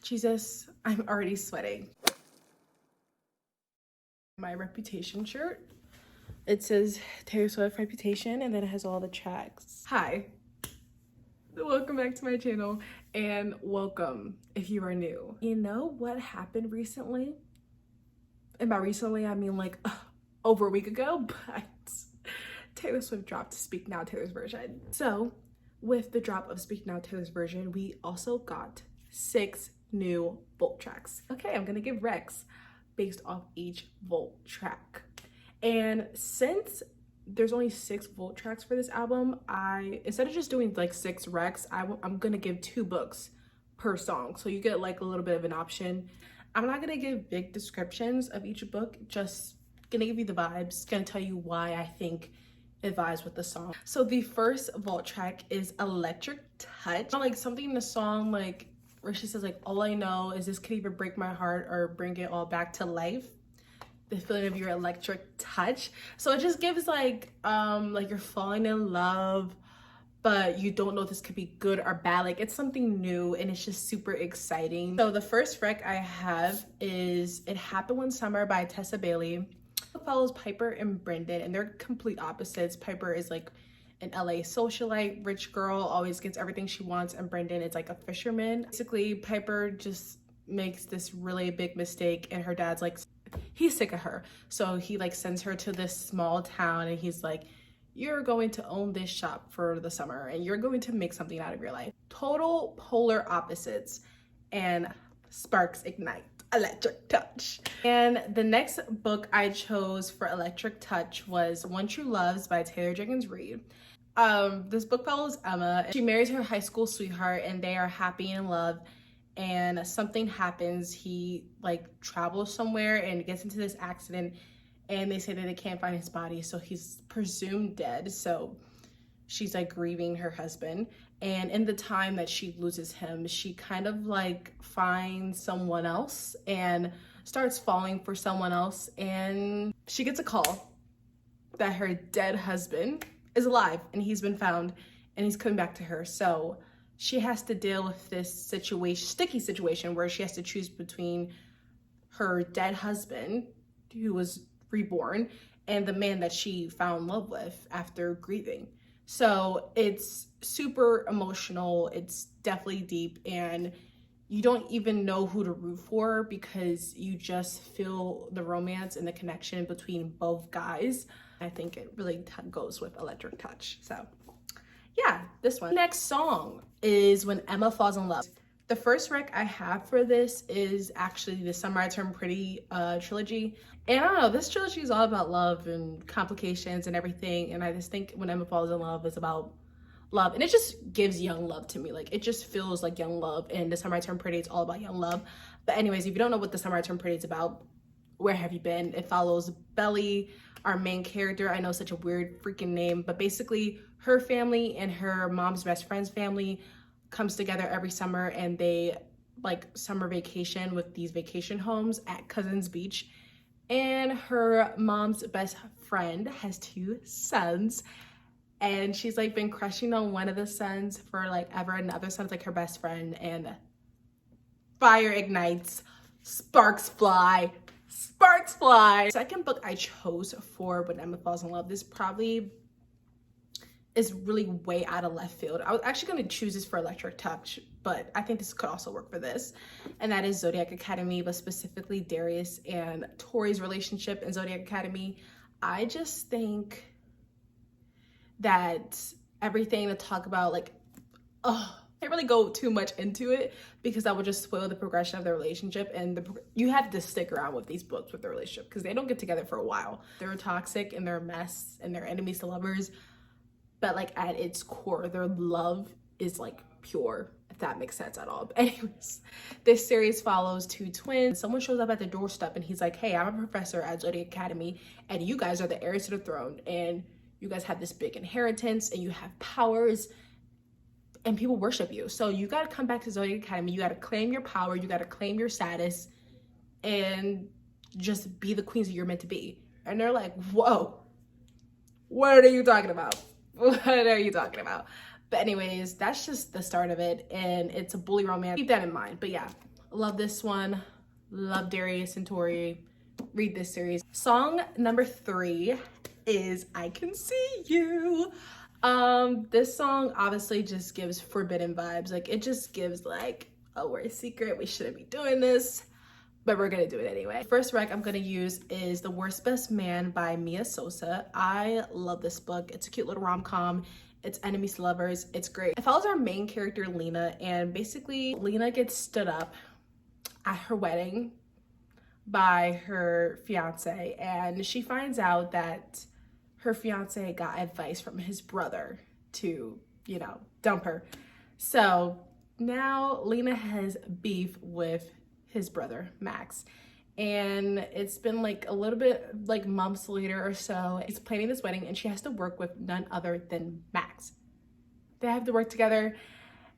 Jesus, I'm already sweating. My Reputation shirt. It says Taylor Swift Reputation, and then it has all the tracks. Hi, welcome back to my channel, and welcome if you are new. You know what happened recently? And by recently, I mean like over a week ago, but Taylor Swift dropped Speak Now Taylor's version. So with the drop of Speak Now Taylor's version, we also got 6 new Volt tracks. Okay, I'm gonna give Rex based off each Volt track. And since there's only 6 Volt tracks for this album, instead of just doing like 6 Rex, I'm gonna give 2 books per song. So you get like a little bit of an option. I'm not gonna give big descriptions of each book, just gonna give you the vibes, gonna tell you why I think it vibes with the song. So the first Volt track is Electric Touch. Like something in the song, like where she says like, all I know is this could either break my heart or bring it all back to life. The feeling of your electric touch. So it just gives like you're falling in love, but you don't know if this could be good or bad. Like it's something new and it's just super exciting. So the first rec I have is It Happened One Summer by Tessa Bailey. It follows Piper and Brendan, and they're complete opposites. Piper is like an LA socialite, rich girl, always gets everything she wants, and Brendan is like a fisherman. Basically, Piper just makes this really big mistake, and her dad's like, he's sick of her. So he like sends her to this small town, and he's like, you're going to own this shop for the summer and you're going to make something out of your life. Total polar opposites, and sparks ignite. Electric Touch. And the next book I chose for Electric Touch was One True Loves by Taylor Jenkins Reid. This book follows Emma. She marries her high school sweetheart and they are happy in love, and something happens. He like travels somewhere and gets into this accident, and they say that they can't find his body, so he's presumed dead. So she's like grieving her husband, and in the time that she loses him, she kind of like finds someone else and starts falling for someone else, and she gets a call that her dead husband is alive and he's been found and he's coming back to her. So she has to deal with this sticky situation where she has to choose between her dead husband, who was reborn, and the man that she found love with after grieving. So it's super emotional, it's definitely deep, and you don't even know who to root for because you just feel the romance and the connection between both guys. I think it really goes with Electric Touch. So yeah, this one. Next song is When Emma Falls in Love. The first rec I have for this is actually the Summer I Turned Pretty trilogy. And I don't know, this trilogy is all about love and complications and everything. And I just think When Emma Falls in Love is about love. And it just gives young love to me. Like it just feels like young love. And The Summer I Turned Pretty, it's all about young love. But anyways, if you don't know what The Summer I Turned Pretty is about, where have you been? It follows Belly, our main character. I know, such a weird freaking name, but basically her family and her mom's best friend's family comes together every summer, and they like summer vacation with these vacation homes at Cousins Beach. And her mom's best friend has 2 sons, and she's like been crushing on one of the sons for like ever, and the other son's like her best friend, and fire ignites, sparks fly. Second book I chose for When Emma Falls in Love, this probably is really way out of left field. I was actually going to choose this for Electric Touch, but I think this could also work for this. And that is Zodiac Academy, but specifically Darius and Tori's relationship in Zodiac Academy. I just think that everything to talk about, like, I can't really go too much into it because that would just spoil the progression of their relationship. And you have to stick around with these books with their relationship because they don't get together for a while. They're toxic and they're a mess and they're enemies to lovers. But like at its core, their love is like pure, if that makes sense at all. But anyways, this series follows 2 twins. Someone shows up at the doorstep and he's like, hey, I'm a professor at Zodiac Academy and you guys are the heirs to the throne, and you guys have this big inheritance and you have powers and people worship you. So you got to come back to Zodiac Academy. You got to claim your power. You got to claim your status and just be the queens that you're meant to be. And they're like, whoa, what are you talking about? What are you talking about? But anyways, that's just the start of it, and it's a bully romance. Keep that in mind. But yeah, Love this one. Love Darius and Tori. Read this series. Song number 3 is I Can See You. This song obviously just gives forbidden vibes. Like, it just gives like, oh, we're a secret, we shouldn't be doing this, but we're gonna do it anyway. First rec I'm gonna use is The Worst Best Man by Mia Sosa. I love this book. It's a cute little rom-com. It's enemies to lovers. It's great. It follows our main character, Lena, and basically Lena gets stood up at her wedding by her fiance, and she finds out that her fiance got advice from his brother to, you know, dump her. So now Lena has beef with his brother, Max. And it's been like a little bit like months later or so. He's planning this wedding and she has to work with none other than Max. They have to work together.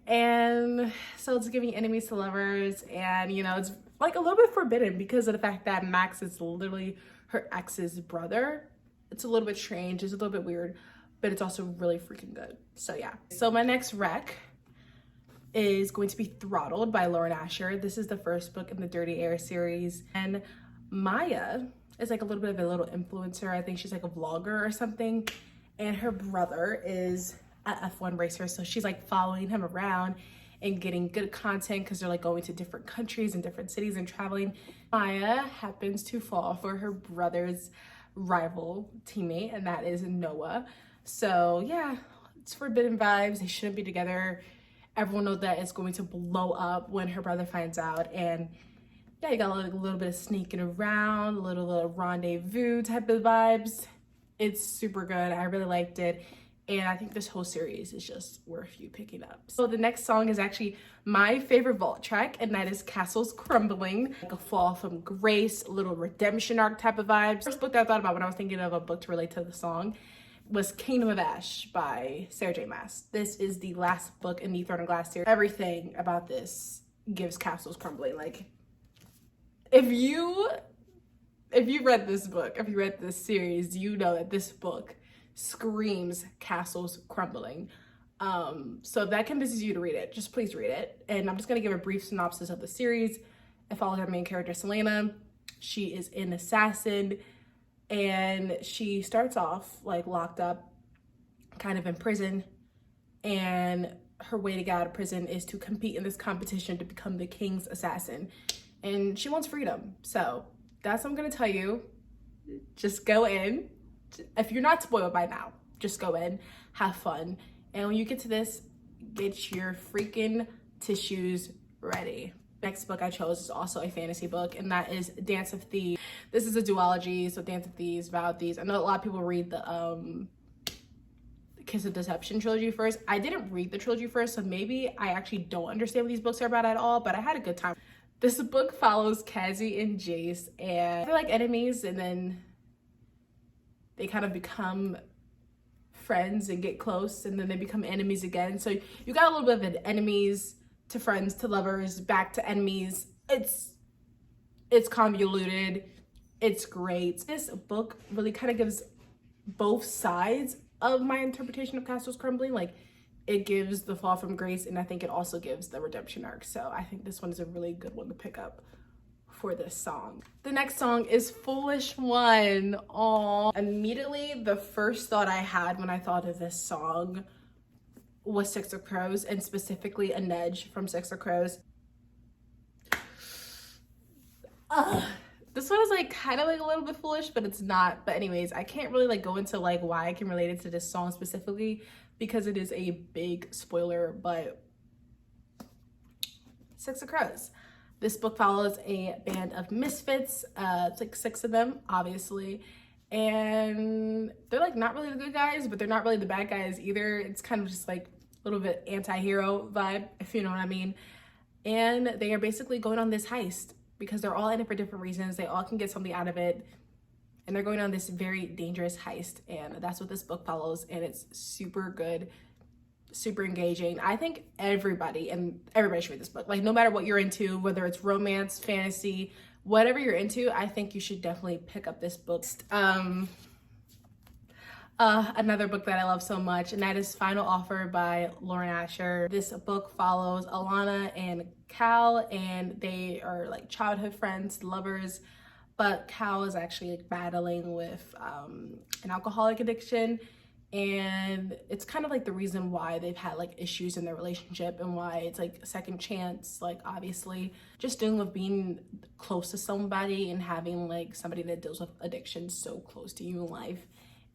And so it's giving enemies to lovers. And, you know, it's like a little bit forbidden because of the fact that Max is literally her ex's brother. It's a little bit strange, it's a little bit weird, but it's also really freaking good. So yeah. So my next rec is going to be Throttled by Lauren Asher. This is the first book in the Dirty Air series. And Maya is like a little bit of a little influencer. I think she's like a vlogger or something. And her brother is an F1 racer. So she's like following him around and getting good content because they're like going to different countries and different cities and traveling. Maya happens to fall for her brother's rival teammate, and that is Noah. So yeah, it's forbidden vibes. They shouldn't be together. Everyone knows that it's going to blow up when her brother finds out. And yeah, you got a little bit of sneaking around, a little rendezvous type of vibes. It's super good. I really liked it. And I think this whole series is just worth you picking up. So the next song is actually my favorite vault track, and that is Castles Crumbling. Like a fall from grace, a little redemption arc type of vibes. First book that I thought about when I was thinking of a book to relate to the song was Kingdom of Ash by Sarah J. Maas. This is the last book in the Throne of Glass series. Everything about this gives Castles Crumbling. Like, if you read this book, if you read this series, you know that this book screams Castles Crumbling. So if that convinces you to read it, just please read it. And I'm just gonna give a brief synopsis of the series. It follows our main character, Selena. She is an assassin, and she starts off like locked up, kind of in prison, and her way to get out of prison is to compete in this competition to become the king's assassin. And she wants freedom. So that's what I'm gonna tell you. Just go in. If you're not spoiled by now, just go in, have fun. And when you get to this, get your freaking tissues ready. Next book I chose is also a fantasy book, and that is Dance of Thieves. This is a duology, so Dance of Thieves, Vow of Thieves. I know a lot of people read the Kiss of Deception trilogy first. I didn't read the trilogy first, so maybe I actually don't understand what these books are about at all, but I had a good time. This book follows Cassie and Jace, and they're like enemies, and then they kind of become friends and get close, and then they become enemies again. So you got a little bit of an enemies to friends to lovers back to enemies. It's convoluted. It's great. This book really kind of gives both sides of my interpretation of Castles Crumbling. Like, it gives the fall from grace, and I think it also gives the redemption arc. So I think this one is a really good one to pick up for this song. The next song is Foolish One. Aww. Immediately, the first thought I had when I thought of this song was Six of Crows, and specifically Inej from Six of Crows. This one is like kind of like a little bit foolish, but it's not. But anyways, I can't really like go into like why I can relate it to this song specifically because it is a big spoiler, but Six of Crows. This book follows a band of misfits. It's like 6 of them, obviously. And they're like not really the good guys, but they're not really the bad guys either. It's kind of just like a little bit anti-hero vibe, if you know what I mean. And they are basically going on this heist because they're all in it for different reasons. They all can get something out of it. And they're going on this very dangerous heist. And that's what this book follows. And it's super good, super engaging. I think everybody should read this book. Like, no matter what you're into, whether it's romance, fantasy, whatever you're into, I think you should definitely pick up this book. Another book that I love so much, and that is Final Offer by Lauren Asher. This book follows Alana and Cal, and they are like childhood friends, lovers, but Cal is actually like battling with an alcoholic addiction, and it's kind of like the reason why they've had like issues in their relationship and why it's like a second chance. Like obviously just dealing with being close to somebody and having like somebody that deals with addiction so close to you in life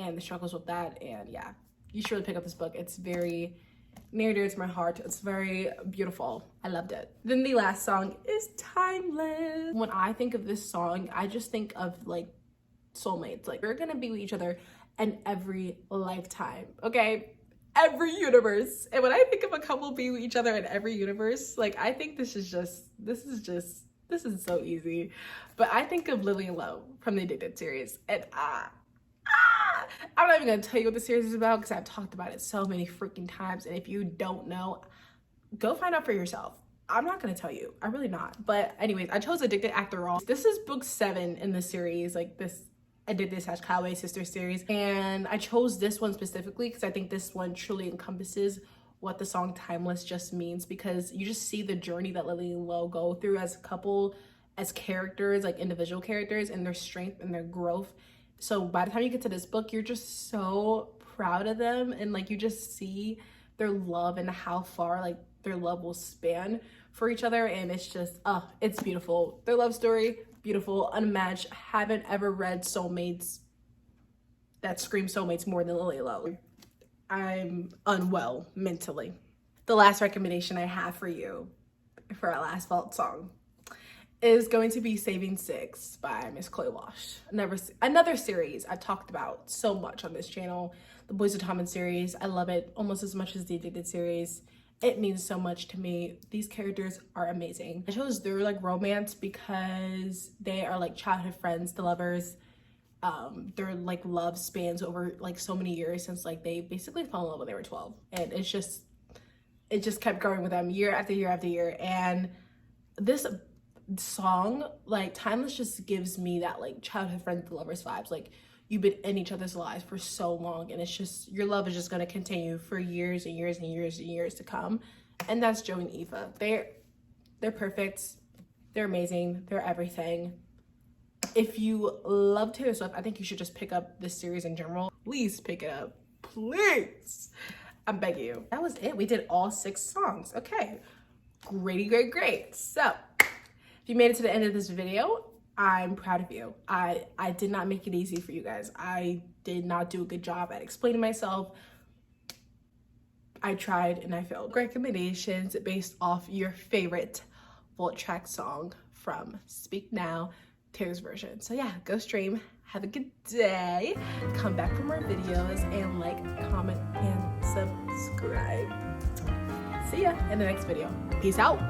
and the struggles with that. And yeah, you should really pick up this book. It's very near and dear to my heart. It's very beautiful. I loved it. Then the last song is Timeless. When I think of this song, I just think of like soulmates. Like we're gonna be with each other in every lifetime, okay? Every universe. And when I think of a couple being with each other in every universe, like I think this is so easy. But I think of Lily and Lo from the Addicted series, and I'm not even gonna tell you what the series is about because I've talked about it so many freaking times, and if you don't know, go find out for yourself. I'm not gonna tell you, I'm really not. But anyways, I chose Addicted after all. This is book 7 in the series, like this Addicted / Cowboy Sister series, and I chose this one specifically because I think this one truly encompasses what the song Timeless just means, because you just see the journey that Lily and Lo go through as a couple, as characters, like individual characters, and their strength and their growth. So by the time you get to this book, you're just so proud of them, and like you just see their love and how far like their love will span for each other, and it's just it's beautiful. Their love story, beautiful, unmatched. Haven't ever read soulmates that scream soulmates more than Lily and Lo. I'm unwell mentally. The last recommendation I have for you for our last vault song is going to be Saving Six by Miss Chloe Walsh. Another series I've talked about so much on this channel. The Boys of Tommen series. I love it almost as much as the Addicted series. It means so much to me. These characters are amazing. I chose their like romance because they are like childhood friends, the lovers. Their like love spans over like so many years since like they basically fell in love when they were 12. And it just kept growing with them year after year after year. And this song, like Timeless, just gives me that like childhood friends, the lovers vibes. Like you've been in each other's lives for so long, and it's just, your love is just going to continue for years and years and years and years to come. And that's Joe and Eva. They're perfect. They're amazing. They're everything. If you love Taylor Swift, I think you should just pick up this series in general. Please pick it up. Please. I'm begging you. That was it. We did all 6 songs. Okay. Great. So if you made it to the end of this video, I'm proud of you. I did not make it easy for you guys. I did not do a good job at explaining myself. I tried and I failed. Recommendations based off your favorite vault track song from Speak Now, Taylor's version. So yeah, go stream. Have a good day. Come back for more videos and like, comment, and subscribe. See ya in the next video. Peace out.